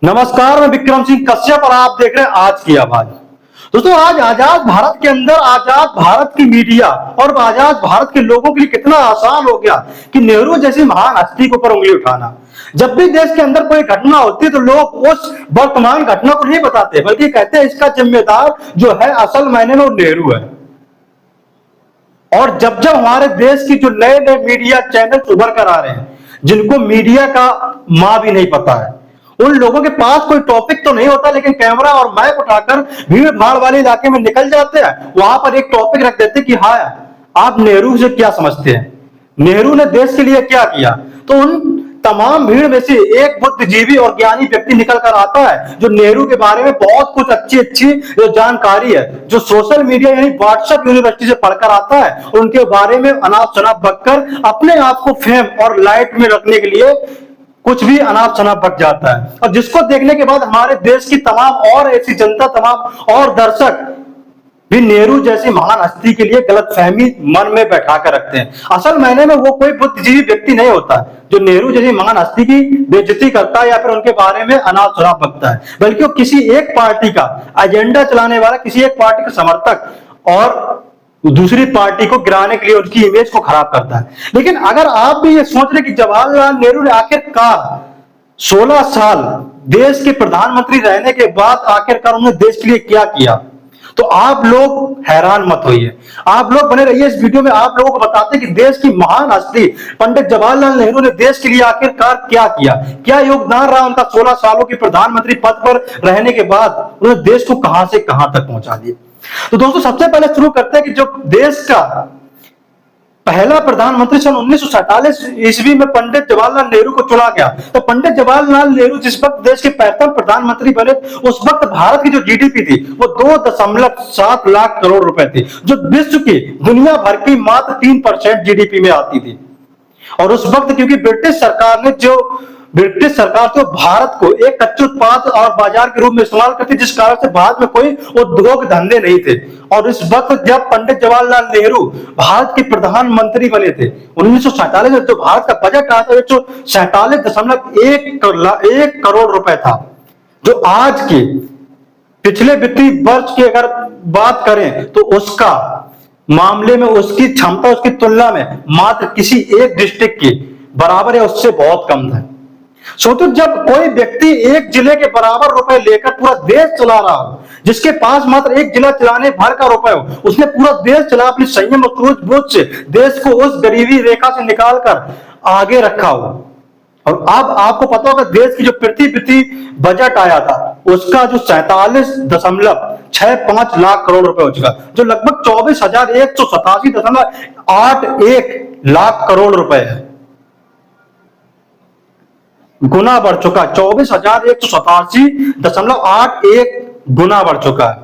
नमस्कार, मैं विक्रम सिंह कश्यप और आप देख रहे हैं आज की आवाज। दोस्तों, आज आजाद भारत के अंदर आजाद भारत की मीडिया और आजाद भारत के लोगों के लिए कितना आसान हो गया कि नेहरू जैसी महान हस्ती के ऊपर उंगली उठाना। जब भी देश के अंदर कोई घटना होती है तो लोग उस वर्तमान घटना को नहीं बताते, बल्कि कहते हैं इसका जिम्मेदार जो है असल मायने में वो नेहरू है। और जब जब हमारे देश की जो नए नए मीडिया चैनल उभर कर आ रहे हैं, जिनको मीडिया का मां भी नहीं पता है, उन लोगों के पास कोई टॉपिक तो नहीं होता, लेकिन कैमरा और माइक उठाकर भीड़ भाड़ वाले इलाके में निकल जाते हैं। वहां पर एक टॉपिक रख देते कि हाँ, आप नेहरू से क्या समझते हैं, नेहरू ने देश के लिए क्या किया। तो उन तमाम भीड़ में से एक बुद्धिजीवी और ज्ञानी व्यक्ति निकल कर आता है जो नेहरू के बारे में बहुत कुछ अच्छी अच्छी जो जानकारी है, जो सोशल मीडिया यानी व्हाट्सएप यूनिवर्सिटी से पढ़कर आता है, और उनके बारे में अनाप शनाप बककर अपने आप को फेम और लाइट में रखने के लिए कुछ भी अनाप शनाप बक जाता है। और जिसको देखने के बाद हमारे देश की तमाम और ऐसी जनता, तमाम और दर्शक भी नेहरू जैसी महान हस्ती के लिए गलतफहमी मन में बैठा कर रखते हैं। असल मायने में वो कोई बुद्धिजीवी व्यक्ति नहीं होता जो नेहरू जैसी महान हस्ती की बेइज्जती करता है या फिर उनके बारे में अनाप शनाप बकता है, बल्कि वो किसी एक पार्टी का एजेंडा चलाने वाला, किसी एक पार्टी का समर्थक और दूसरी पार्टी को गिराने के लिए उनकी इमेज को खराब करता है। लेकिन अगर आप भी ये सोच रहे कि जवाहरलाल नेहरू ने आखिरकार 16 साल देश के प्रधानमंत्री रहने के बाद आखिरकार उन्होंने देश के लिए क्या किया, तो आप लोग हैरान मत होइए। आप लोग बने रहिए इस वीडियो में। आप लोगों को बताते हैं कि देश की महान हस्ती पंडित जवाहरलाल नेहरू ने देश के लिए आखिरकार क्या किया, क्या योगदान रहा उनका 16 सालों की प्रधानमंत्री पद पर रहने के बाद, उन्होंने देश को कहां से कहां तक पहुंचा दिया। तो दोस्तों, सबसे पहले शुरू करते हैं कि जो देश का पहला प्रधानमंत्री सन 1947 ईस्वी में पंडित जवाहरलाल नेहरू को चुना गया। तो पंडित जवाहरलाल नेहरू जिस वक्त देश के प्रथम प्रधानमंत्री बने, उस वक्त भारत की जो जीडीपी थी वो 2.7 लाख करोड़ रुपए थी, जो विश्व की दुनिया भर की मात्र 3% जीडीपी में आती थी। और उस वक्त क्योंकि ब्रिटिश सरकार तो भारत को एक कच्चे उत्पाद और बाजार के रूप में इस्तेमाल करती, जिस कारण से भारत में कोई उद्योग धंधे नहीं थे। और इस वक्त जब पंडित जवाहरलाल नेहरू भारत के प्रधानमंत्री बने थे 1947 में, तो भारत का बजट आया था 147.1 करोड़ रुपए था, जो आज के पिछले वित्तीय वर्ष की अगर बात करें तो उसका मामले में उसकी क्षमता, उसकी तुलना में मात्र किसी एक डिस्ट्रिक्ट की बराबर है, उससे बहुत कम था। सोचो, जब कोई व्यक्ति एक जिले के बराबर रुपए लेकर पूरा देश चला रहा हो, जिसके पास मात्र एक जिला चलाने भर का रुपए हो, उसने पूरा देश चला, अपनी संयम और सूझबूझ से देश को उस गरीबी रेखा से निकालकर आगे रखा हो। और अब आपको पता होगा देश की जो प्रति बजट आया था उसका जो 47.65 लाख करोड़ रुपए हो चुका, जो लगभग 24,187.81 लाख करोड़ रुपए है, गुना बढ़ चुका। 24,187.81 गुना बढ़ चुका है।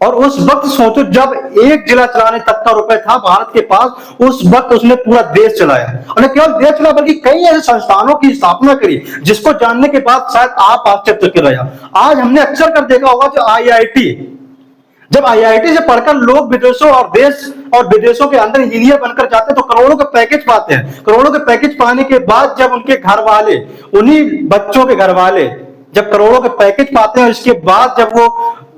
और उस वक्त सोचो, जब एक जिला चलाने तक का रुपए था भारत के पास, उस वक्त उसने पूरा देश चलाया। और न केवल देश चला बल्कि कई ऐसे संस्थानों की स्थापना करी जिसको जानने के बाद शायद आप आश्चर्यचकित रह जाओ। आज हमने अक्सर कर देखा होगा जो आईआईटी, जब आईआईटी से पढ़कर लोग विदेशों और देश और विदेशों के अंदर इंजीनियर बनकर जाते हैं तो करोड़ों के पैकेज पाते हैं। करोड़ों के पैकेज पाने के बाद जब उनके घर वाले, उन्हीं बच्चों के घर वाले जब करोड़ों के पैकेज पाते हैं, इसके बाद जब वो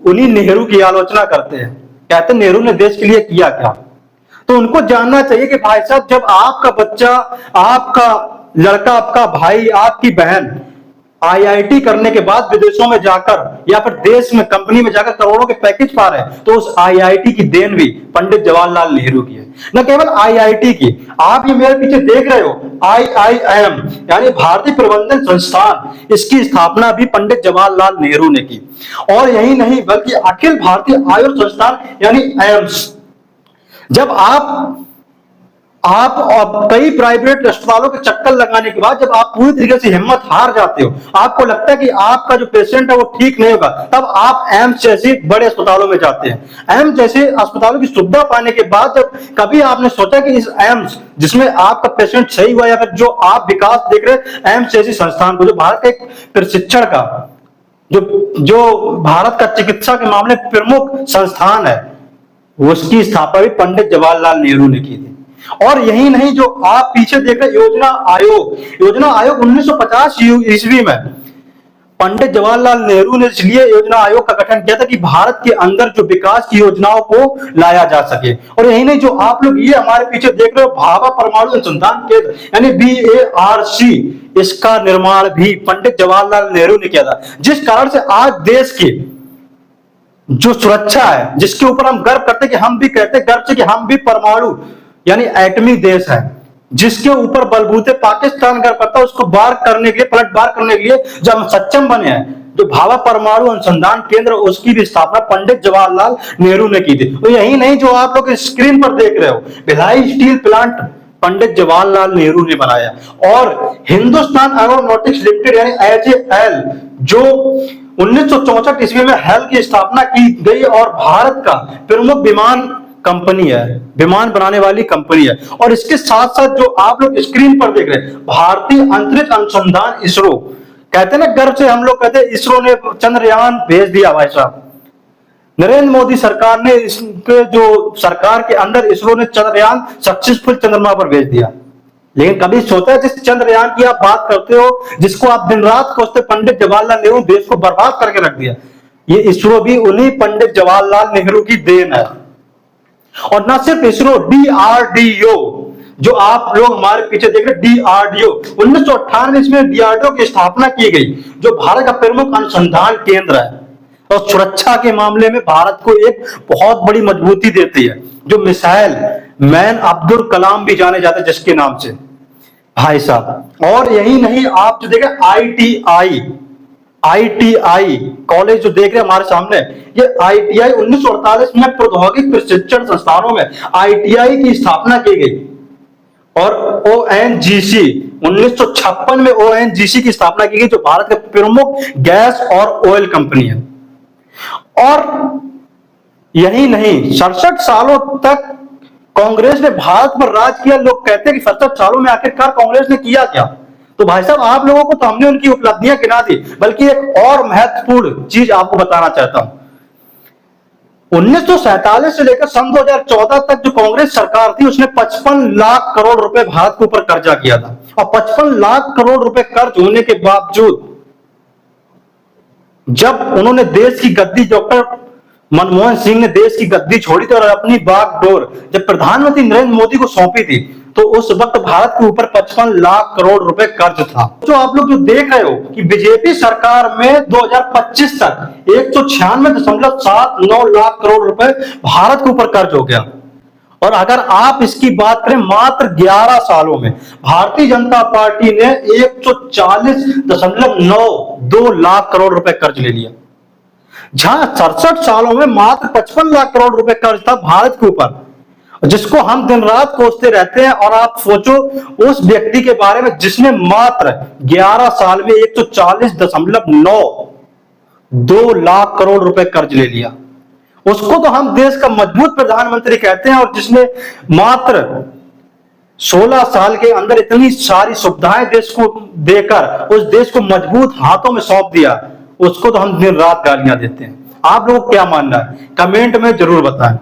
उन्हीं नेहरू की आलोचना करते हैं, कहते हैं नेहरू ने देश के लिए किया क्या, तो उनको जानना चाहिए कि भाई साहब, जब आपका बच्चा, आपका लड़का, आपका भाई, आपकी बहन आईआईटी करने के बाद विदेशों में जाकर या फिर देश में कंपनी में जाकर करोड़ों के पैकेज पा रहे हैं, तो उस आईआईटी की देन भी पंडित जवाहरलाल नेहरू की है। न केवल आईआईटी की, आप ये मेरे पीछे देख रहे हो आईआईएम यानी भारतीय प्रबंधन संस्थान, इसकी स्थापना भी पंडित जवाहरलाल नेहरू ने की। और यही नहीं बल्कि अखिल भारतीय आयुर्वेद संस्थान यानी एम्स, जब आप कई प्राइवेट अस्पतालों के चक्कर लगाने के बाद जब आप पूरी तरीके से हिम्मत हार जाते हो, आपको लगता है कि आपका जो पेशेंट है वो ठीक नहीं होगा, तब आप एम्स जैसे बड़े अस्पतालों में जाते हैं। एम्स जैसे अस्पतालों की सुविधा पाने के बाद जब कभी आपने सोचा कि इस एम्स जिसमें आपका पेशेंट सही हुआ या फिर जो आप विकास देख रहे हैं, एम्स जैसी संस्थान को, जो भारत के प्रशिक्षण का, जो भारत का चिकित्सा के मामले प्रमुख संस्थान है, उसकी स्थापना भी पंडित जवाहरलाल नेहरू ने की थी। और यही नहीं, जो आप पीछे देख रहे योजना आयोग 1950 ईस्वी में पंडित जवाहरलाल नेहरू ने इसलिए योजना आयोग का गठन किया था कि भारत के अंदर जो विकास की योजनाओं को लाया जा सके। और यही नहीं, जो आप लोग ये हमारे पीछे देख रहे हो भाभा परमाणु अनुसंधान केंद्र यानी BARC, इसका निर्माण भी पंडित जवाहरलाल नेहरू ने किया था। जिस कारण से आज देश की जो सुरक्षा है, जिसके ऊपर हम गर्व करते कि हम भी कहते गर्व से कि हम भी परमाणु यानी एटमी देश है, जिसके ऊपर बलबूते पाकिस्तान गर्व करता है, उसको बार करने के लिए, पलटवार करने के लिए जब हम सक्षम बने हैं, जो भाभा परमाणु अनुसंधान केंद्र, उसकी भी स्थापना पंडित जवाहरलाल नेहरू ने की थी। और यही नहीं, जो आप लोग स्क्रीन पर देख रहे हो भिलाई स्टील प्लांट पंडित जवाहरलाल नेहरू ने बनाया। और हिंदुस्तान एरोनॉटिक्स लिमिटेड यानी HAL, जो 1964 ईस्वी में HAL की स्थापना की गई और भारत का प्रमुख विमान कंपनी है, विमान बनाने वाली कंपनी है। और इसके साथ साथ जो आप लोग स्क्रीन पर देख रहे हैं भारतीय अंतरिक्ष अनुसंधान इसरो, कहते हैं ना गर्व से हम लोग कहते हैं इसरो ने चंद्रयान भेज दिया। भाई साहब, नरेंद्र मोदी सरकार ने इसके जो सरकार के अंदर इसरो ने चंद्रयान सक्सेसफुल चंद्रमा पर भेज दिया। लेकिन कभी सोचा है जिस चंद्रयान की आप बात करते हो, जिसको आप दिन रात खोजते, पंडित जवाहरलाल नेहरू देश को बर्बाद करके रख दिया, ये इसरो भी उन्हीं पंडित जवाहरलाल नेहरू की देन है। और न सिर्फ इसरो, DRDO, जो आप लोग हमारे पीछे देख रहे DRDO, 1998 में DRDO की स्थापना की गई, जो भारत का प्रमुख अनुसंधान केंद्र है और सुरक्षा के मामले में भारत को एक बहुत बड़ी मजबूती देती है। जो मिसाइल मैन अब्दुल कलाम भी जाने जाते जिसके नाम से, भाई साहब। और यही नहीं, आप जो देखें ITI कॉलेज जो देख रहे हैं हमारे सामने, ये ITI 1948 में प्रौद्योगिक प्रशिक्षण संस्थानों में ITI की स्थापना की गई। और ONGC 1956 में ONGC की स्थापना की गई, जो भारत के प्रमुख गैस और ऑयल कंपनी है। और यही नहीं, 67 सालों तक कांग्रेस ने भारत पर राज किया। लोग कहते हैं कि 67 सालों में आखिरकार कांग्रेस ने किया क्या? तो भाई साहब, आप लोगों को तो हमने उनकी उपलब्धियां गिना दी, बल्कि एक और महत्वपूर्ण चीज आपको बताना चाहता हूं। 1947 से लेकर सन 2014 तक जो कांग्रेस सरकार थी, उसने 55 लाख करोड़ रुपए भारत के ऊपर कर्जा किया था। और 55 लाख करोड़ रुपए कर्ज होने के बावजूद जब उन्होंने देश की गद्दी, डॉक्टर मनमोहन सिंह ने देश की गद्दी छोड़ी थी और अपनी बागडोर जब प्रधानमंत्री नरेंद्र मोदी को सौंपी थी, तो उस वक्त भारत के ऊपर 55 लाख करोड़ रुपए कर्ज था। जो आप लोग जो देख रहे हो कि बीजेपी सरकार में 2025 तक 196.79 लाख करोड़ रुपए भारत के ऊपर कर्ज हो गया। और अगर आप इसकी बात करें, मात्र 11 सालों में भारतीय जनता पार्टी ने 140.92 लाख करोड़ रुपए कर्ज ले लिया, जहां 67 सालों में मात्र 55 लाख करोड़ रुपए कर्ज था भारत के ऊपर, जिसको हम दिन रात कोसते रहते हैं। और आप सोचो उस व्यक्ति के बारे में जिसने मात्र 11 साल में 140.92 लाख करोड़ रुपए कर्ज ले लिया, उसको तो हम देश का मजबूत प्रधानमंत्री कहते हैं। और जिसने मात्र 16 साल के अंदर इतनी सारी सुविधाएं देश को देकर उस देश को मजबूत हाथों में सौंप दिया, उसको तो हम दिन रात गालियां देते हैं। आप लोगों को क्या मानना है, कमेंट में जरूर बताएं।